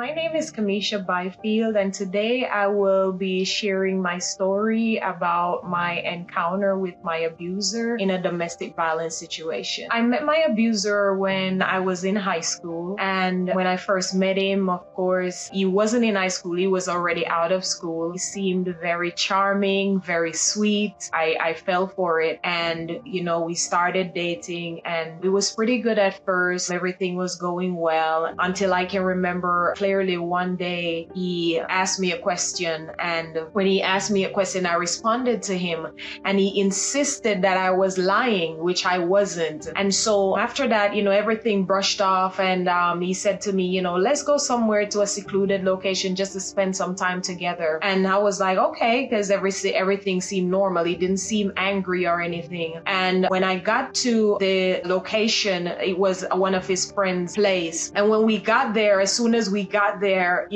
My name is Cameisha Byfield, and today I will be sharing my story about my encounter with my abuser in a domestic violence situation. I met my abuser when I was in high school, and when I first met him, of course, he wasn't in high school, he was already out of school. He seemed very charming, very sweet. I fell for it, and we started dating, and it was pretty good at first. Everything was going well until I can remember clearly one day he asked me a question, and when he asked me a question, I responded to him, and he insisted that I was lying, which I wasn't. And so after that, everything brushed off, and he said to me, let's go somewhere to a secluded location just to spend some time together. And I was like, okay, because everything seemed normal. He didn't seem angry or anything. And when I got to the location, it was one of his friends' place. And when we got there, as soon as we got there,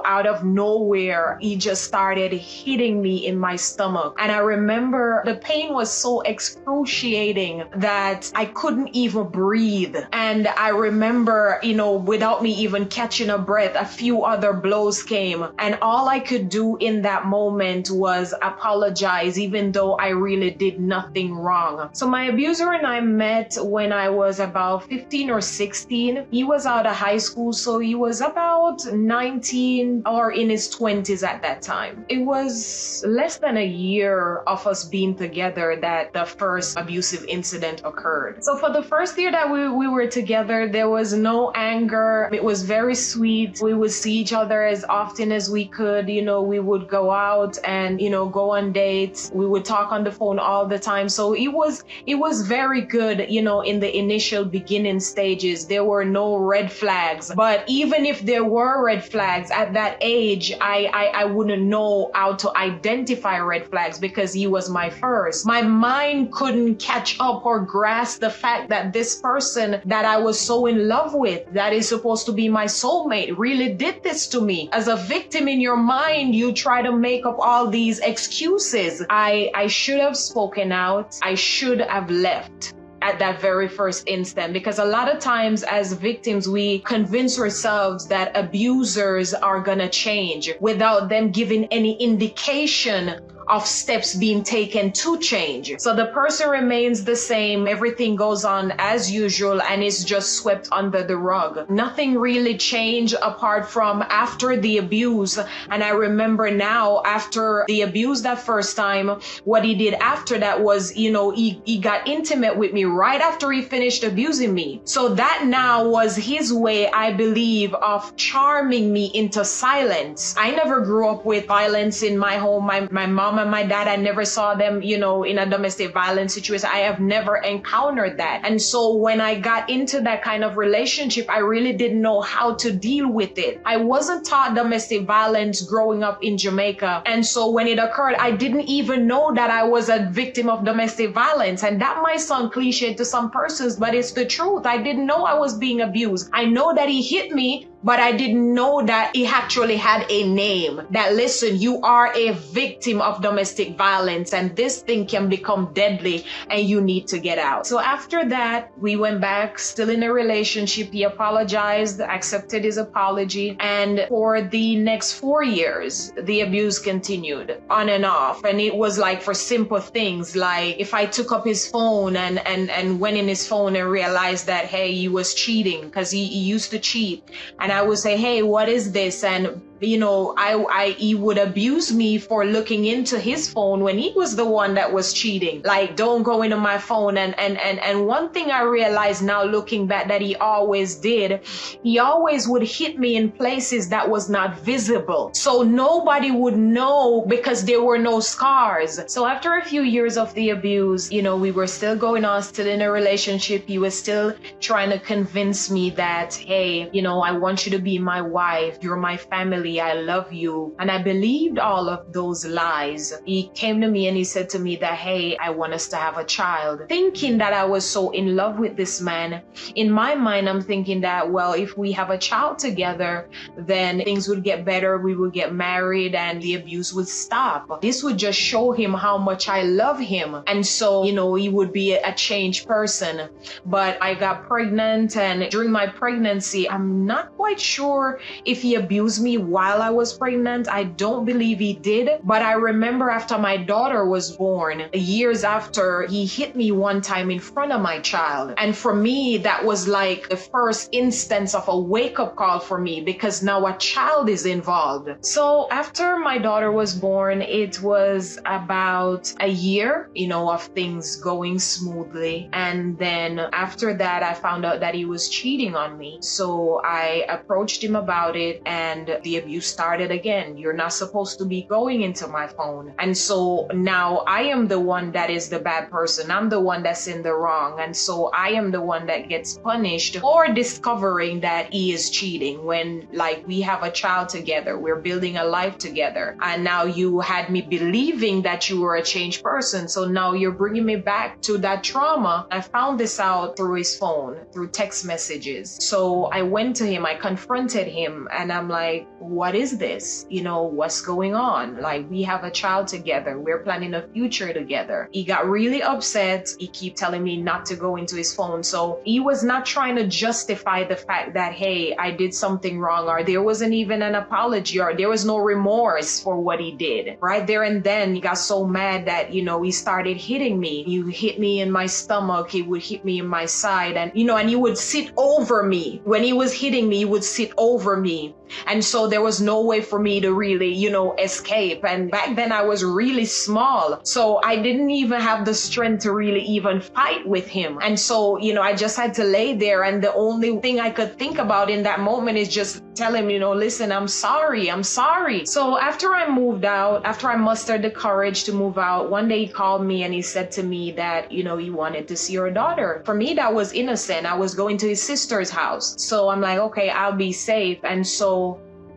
out of nowhere, he just started hitting me in my stomach. And I remember the pain was so excruciating that I couldn't even breathe. And I remember, without me even catching a breath, a few other blows came. And all I could do in that moment was apologize, even though I really did nothing wrong. So my abuser and I met when I was about 15 or 16. He was out of high school, so he was about 19 or in his 20s at that time. It was less than a year of us being together that the first abusive incident occurred. So for the first year that we were together, there was no anger. It was very sweet. We would see each other as often as we could. We would go out and, go on dates. We would talk on the phone all the time. So it was very good, in the initial beginning stages. There were no red flags. But even if there were red flags at that age, I wouldn't know how to identify red flags because he was my first. My mind couldn't catch up or grasp the fact that this person that I was so in love with, that is supposed to be my soulmate, really did this to me. As a victim in your mind, you try to make up all these excuses. I should have spoken out. I should have left at that very first instant, because a lot of times as victims, we convince ourselves that abusers are gonna change without them giving any indication of steps being taken to change. So the person remains the same, everything goes on as usual, and it's just swept under the rug. Nothing really changed apart from after the abuse. And I remember now, after the abuse that first time, what he did after that was, he got intimate with me right after he finished abusing me. So that now was his way, I believe, of charming me into silence. I never grew up with violence in my home. My mom and my dad, I never saw them, in a domestic violence situation. I have never encountered that. And so when I got into that kind of relationship, I really didn't know how to deal with it. I wasn't taught domestic violence growing up in Jamaica. And so when it occurred, I didn't even know that I was a victim of domestic violence. And that might sound cliche to some persons, but it's the truth. I didn't know I was being abused. I know that he hit me, but I didn't know that he actually had a name. That, listen, you are a victim of domestic violence, and this thing can become deadly, and you need to get out. So after that, we went back, still in a relationship. He apologized, accepted his apology, and for the next 4 years, the abuse continued on and off. And it was like for simple things, like if I took up his phone and went in his phone and realized that, hey, he was cheating, because he used to cheat. And I would say, hey, what is this? And he would abuse me for looking into his phone when he was the one that was cheating. Like, don't go into my phone. And one thing I realized now looking back that he always did, he always would hit me in places that was not visible. So nobody would know because there were no scars. So after a few years of the abuse, we were still going on, still in a relationship. He was still trying to convince me that, hey, I want you to be my wife. You're my family. ugly, I love you. And I believed all of those lies. He came to me and he said to me that, hey, I want us to have a child. Thinking that I was so in love with this man, in my mind, I'm thinking that, well, if we have a child together, then things would get better. We would get married and the abuse would stop. This would just show him how much I love him. And so, he would be a changed person. But I got pregnant, and during my pregnancy, I'm not quite sure if he abused me while I was pregnant. I don't believe he did. But I remember after my daughter was born, years after, he hit me one time in front of my child. And for me, that was like the first instance of a wake-up call for me, because now a child is involved. So after my daughter was born, it was about a year, of things going smoothly. And then after that, I found out that he was cheating on me. So I approached him about it, and the abuse started again. You're not supposed to be going into my phone. And so now I am the one that is the bad person. I'm the one that's in the wrong. And so I am the one that gets punished for discovering that he is cheating when, like, we have a child together. We're building a life together. And now you had me believing that you were a changed person. So now you're bringing me back to that trauma. I found this out through his phone, through text messages. So I went to him, I confronted him, and I'm like, what is this? What's going on? Like, we have a child together. We're planning a future together. He got really upset. He kept telling me not to go into his phone. So he was not trying to justify the fact that, hey, I did something wrong, or there wasn't even an apology, or there was no remorse for what he did. Right there and then, he got so mad that, he started hitting me. He hit me in my stomach. He would hit me in my side, and, and he would sit over me. When he was hitting me, he would sit over me. And so there was no way for me to really, escape. And back then I was really small. So I didn't even have the strength to really even fight with him. And so, I just had to lay there. And the only thing I could think about in that moment is just tell him, listen, I'm sorry. So after I moved out, after I mustered the courage to move out, one day he called me and he said to me that, he wanted to see your daughter. For me, that was innocent. I was going to his sister's house. So I'm like, okay, I'll be safe. And so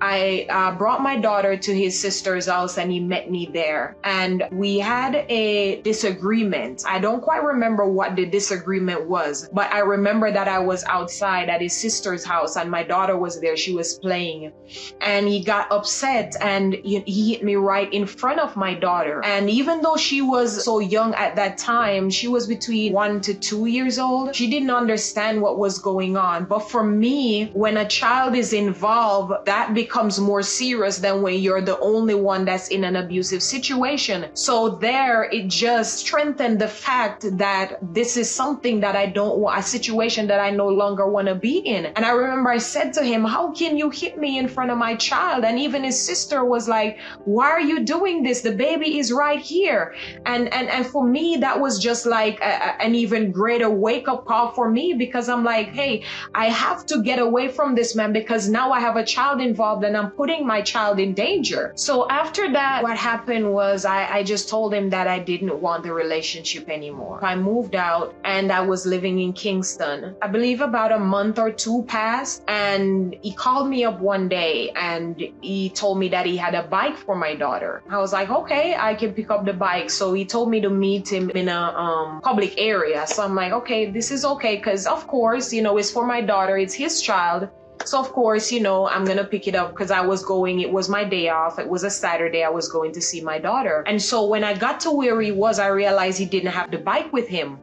I brought my daughter to his sister's house, and he met me there. And we had a disagreement. I don't quite remember what the disagreement was, but I remember that I was outside at his sister's house and my daughter was there. She was playing, and he got upset and he hit me right in front of my daughter. And even though she was so young at that time, she was between 1 to 2 years old, she didn't understand what was going on. But for me, when a child is involved, that becomes more serious than when you're the only one that's in an abusive situation. So there, it just strengthened the fact that this is something that I don't want, a situation that I no longer want to be in. And I remember I said to him, how can you hit me in front of my child? And even his sister was like, why are you doing this? The baby is right here. And for me, that was just like an even greater wake-up call for me, because I'm like, hey, I have to get away from this man, because now I have a child involved and I'm putting my child in danger. So after that, what happened was I just told him that I didn't want the relationship anymore. I moved out and I was living in Kingston. I believe about a month or two passed, and he called me up one day and he told me that he had a bike for my daughter. I was like, okay, I can pick up the bike. So he told me to meet him in a public area. So I'm like, okay, this is okay, because of course, it's for my daughter, it's his child. So of course, I'm going to pick it up, because it was my day off. It was a Saturday. I was going to see my daughter. And so when I got to where he was, I realized he didn't have the bike with him.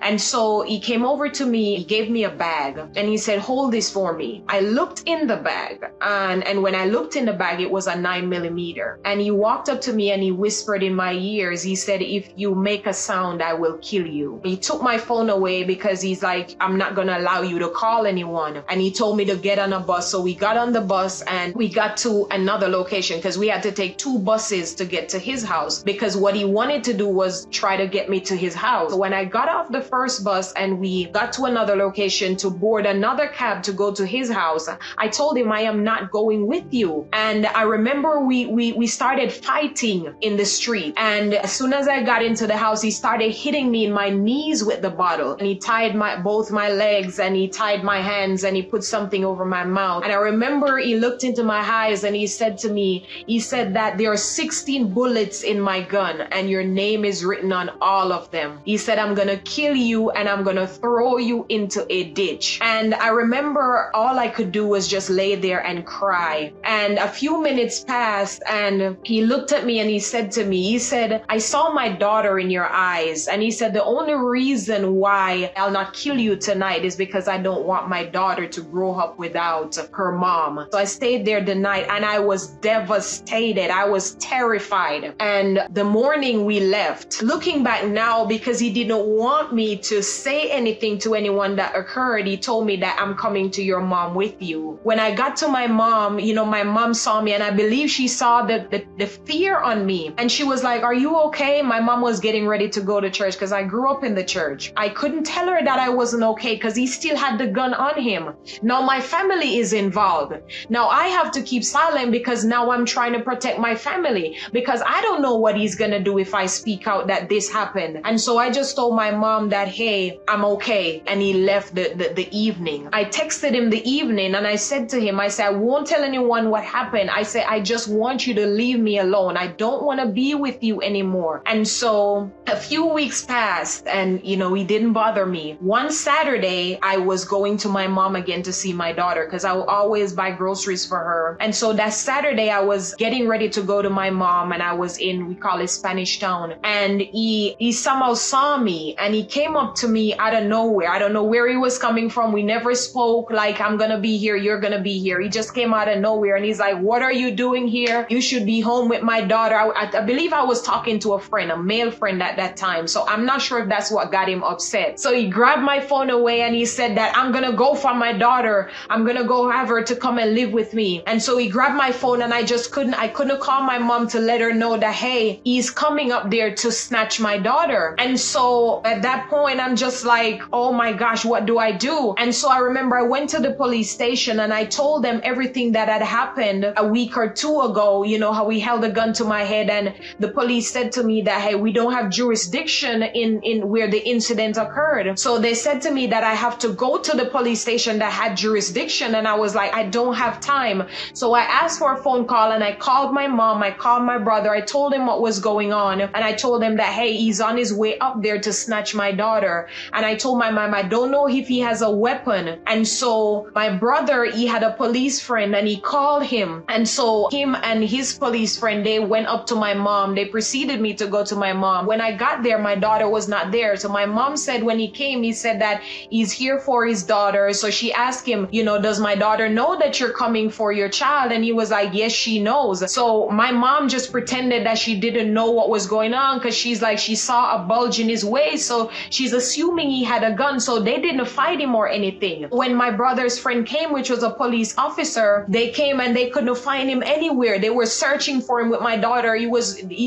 And so he came over to me, he gave me a bag, and he said, hold this for me. I looked in the bag, and when I looked in the bag, it was a 9mm. And he walked up to me and he whispered in my ears, he said, if you make a sound, I will kill you. He took my phone away because he's like, I'm not going to allow you to call anyone. And he told me to get on a bus. So we got on the bus and we got to another location, because we had to take 2 buses to get to his house, because what he wanted to do was try to get me to his house. So when I got off the first bus and we got to another location to board another cab to go to his house, I told him, I am not going with you. And I remember we started fighting in the street. And as soon as I got into the house, he started hitting me in my knees with the bottle. And he tied both my legs, and he tied my hands, and he put something over my my mouth. And I remember he looked into my eyes and he said to me, he said that there are 16 bullets in my gun and your name is written on all of them. He said, I'm gonna kill you and I'm gonna throw you into a ditch. And I remember all I could do was just lay there and cry. And a few minutes passed and he looked at me and he said to me, he said, I saw my daughter in your eyes. And he said, the only reason why I'll not kill you tonight is because I don't want my daughter to grow up without her mom. So I stayed there the night and I was devastated. I was terrified. And the morning we left, looking back now, because he didn't want me to say anything to anyone that occurred, he told me that I'm coming to your mom with you. When I got to my mom, my mom saw me and I believe she saw the fear on me. And she was like, are you okay? My mom was getting ready to go to church because I grew up in the church. I couldn't tell her that I wasn't okay because he still had the gun on him. Now my family is involved. Now I have to keep silent because now I'm trying to protect my family because I don't know what he's gonna do if I speak out that this happened. And so I just told my mom that, hey, I'm okay. And he left the evening. I texted him the evening and I said to him, I said, I won't tell anyone what happened. I said, I just want you to leave me alone. I don't want to be with you anymore. And so a few weeks passed and, he didn't bother me. One Saturday, I was going to my mom again to see my daughter because I will always buy groceries for her. And so that Saturday, I was getting ready to go to my mom and I was in, we call it Spanish Town. And he somehow saw me and he came up to me out of nowhere. I don't know where he was coming from. We never spoke like, I'm going to be here. You're going to be here. He just came out of nowhere and he's like, what are you doing here? You should be home with my daughter. I believe I was talking to a friend, a male friend at that time. So I'm not sure if that's what got him upset. So he grabbed my phone away and he said that I'm going to go for my daughter. I'm going to go have her to come and live with me. And so he grabbed my phone and I couldn't call my mom to let her know that, hey, he's coming up there to snatch my daughter. And so at that point, I'm just like, oh my gosh, what do I do? And so I remember I went to the police station and I told them everything that had happened a week or two ago, how he held a gun to my head. And the police said to me that, hey, we don't have jurisdiction in where the incident occurred. So they said to me that I have to go to the police station that had jurisdiction. And I was like, I don't have time. So I asked for a phone call and I called my mom. I called my brother. I told him what was going on. And I told him that, hey, he's on his way up there to snatch my daughter. And I told my mom, I don't know if he has a weapon. And so my brother, he had a police friend and he called him. And so him and his police friend, they went up to my mom. They preceded me to go to my mom. When I got there, my daughter was not there. So my mom said when he came, he said that he's here for his daughter. So she asked him, does my daughter know that you're coming for your child? And he was like, yes, she knows. So my mom just pretended that she didn't know what was going on because she's like, she saw a bulge in his waist. So she's assuming he had a gun. So they didn't fight him or anything. When my brother's friend came, which was a police officer, they came and they couldn't find him anywhere. They were searching for him with my daughter.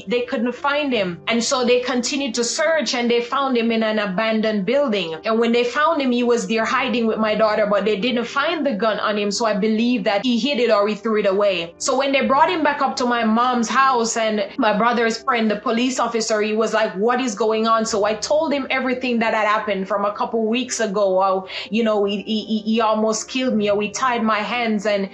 They couldn't find him. And so they continued to search and they found him in an abandoned building. And when they found him, he was there hiding with my daughter, but they didn't find the gun on him. So I believe that he hid it or he threw it away. So when they brought him back up to my mom's house and my brother's friend, the police officer, he was like, what is going on? So I told him everything that had happened from a couple weeks ago. How, he almost killed me, or he tied my hands and,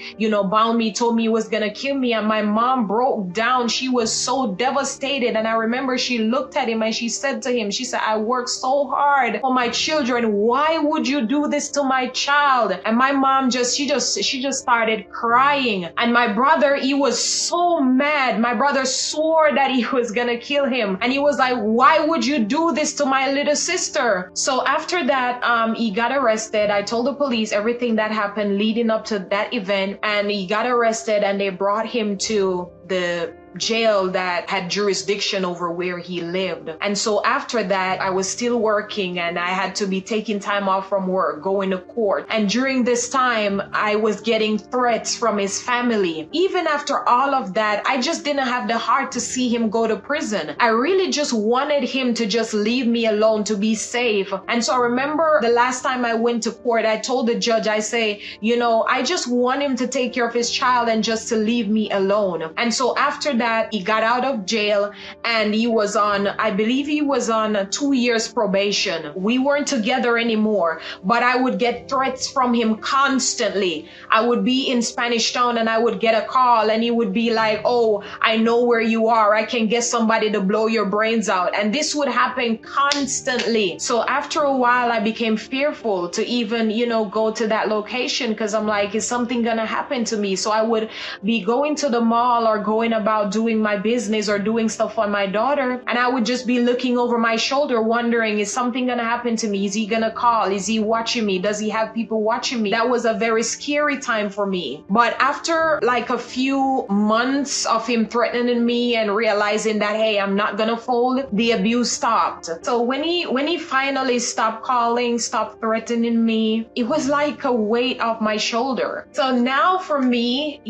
bound me, told me he was going to kill me. And my mom broke down. She was so devastated. And I remember she looked at him and she said to him, she said, I worked so hard for my children. Why would you do this to my child? And my mom she just started crying. And my brother, he was so mad. My brother swore that he was going to kill him. And he was like, why would you do this to my little sister? So after that, he got arrested. I told the police everything that happened leading up to that event. And he got arrested and they brought him to the jail that had jurisdiction over where he lived. And so after that, I was still working and I had to be taking time off from work, going to court. And during this time, I was getting threats from his family. Even after all of that, I just didn't have the heart to see him go to prison. I really just wanted him to just leave me alone, to be safe. And so I remember the last time I went to court, I told the judge, I say, I just want him to take care of his child and just to leave me alone. And so after that, that he got out of jail and he was on, I believe he was on 2 years probation. We weren't together anymore, but I would get threats from him constantly. I would be in Spanish Town and I would get a call and he would be like, oh, I know where you are. I can get somebody to blow your brains out. And this would happen constantly. So after a while, I became fearful to even, go to that location because I'm like, is something going to happen to me? So I would be going to the mall or going about doing my business or doing stuff on my daughter. And I would just be looking over my shoulder, wondering, is something going to happen to me? Is he going to call? Is he watching me? Does he have people watching me? That was a very scary time for me. But after like a few months of him threatening me and realizing that, hey, I'm not going to fold, the abuse stopped. So when he finally stopped calling, stopped threatening me, it was like a weight off my shoulder. So now for me,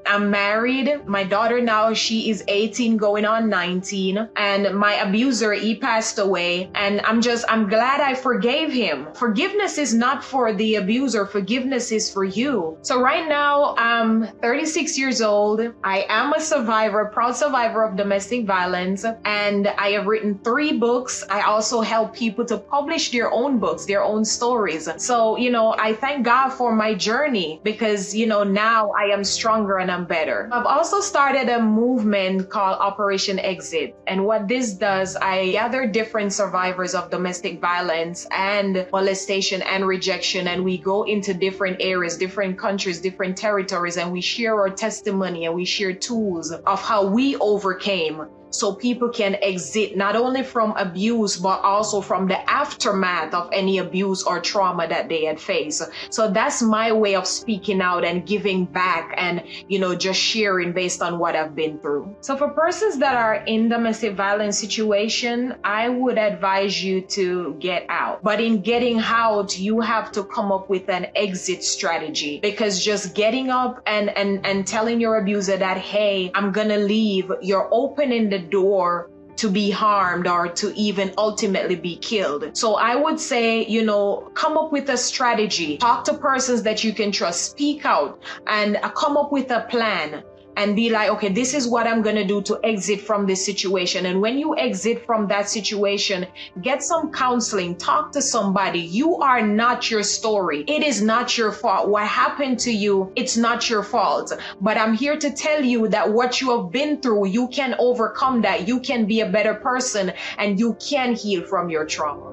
I'm married. My daughter now, she is 18 going on 19. And my abuser, he passed away. And I'm glad I forgave him. Forgiveness is not for the abuser. Forgiveness is for you. So right now, I'm 36 years old. I am a survivor, proud survivor of domestic violence. And I have written 3 books. I also help people to publish their own books, their own stories. So, I thank God for my journey because, now I am stronger and I'm better. I've also started a movement called Operation Exit. And what this does, I gather different survivors of domestic violence and molestation and rejection. And we go into different areas, different countries, different territories, and we share our testimony and we share tools of how we overcame, so people can exit not only from abuse, but also from the aftermath of any abuse or trauma that they had faced. So that's my way of speaking out and giving back and, just sharing based on what I've been through. So for persons that are in domestic violence situation, I would advise you to get out. But in getting out, you have to come up with an exit strategy, because just getting up and telling your abuser that, hey, I'm gonna leave, you're opening the door to be harmed or to even ultimately be killed. So I would say, come up with a strategy, talk to persons that you can trust, speak out, and come up with a plan. And be like, okay, this is what I'm going to do to exit from this situation. And when you exit from that situation, get some counseling, talk to somebody. You are not your story. It is not your fault. What happened to you, it's not your fault. But I'm here to tell you that what you have been through, you can overcome that. You can be a better person and you can heal from your trauma.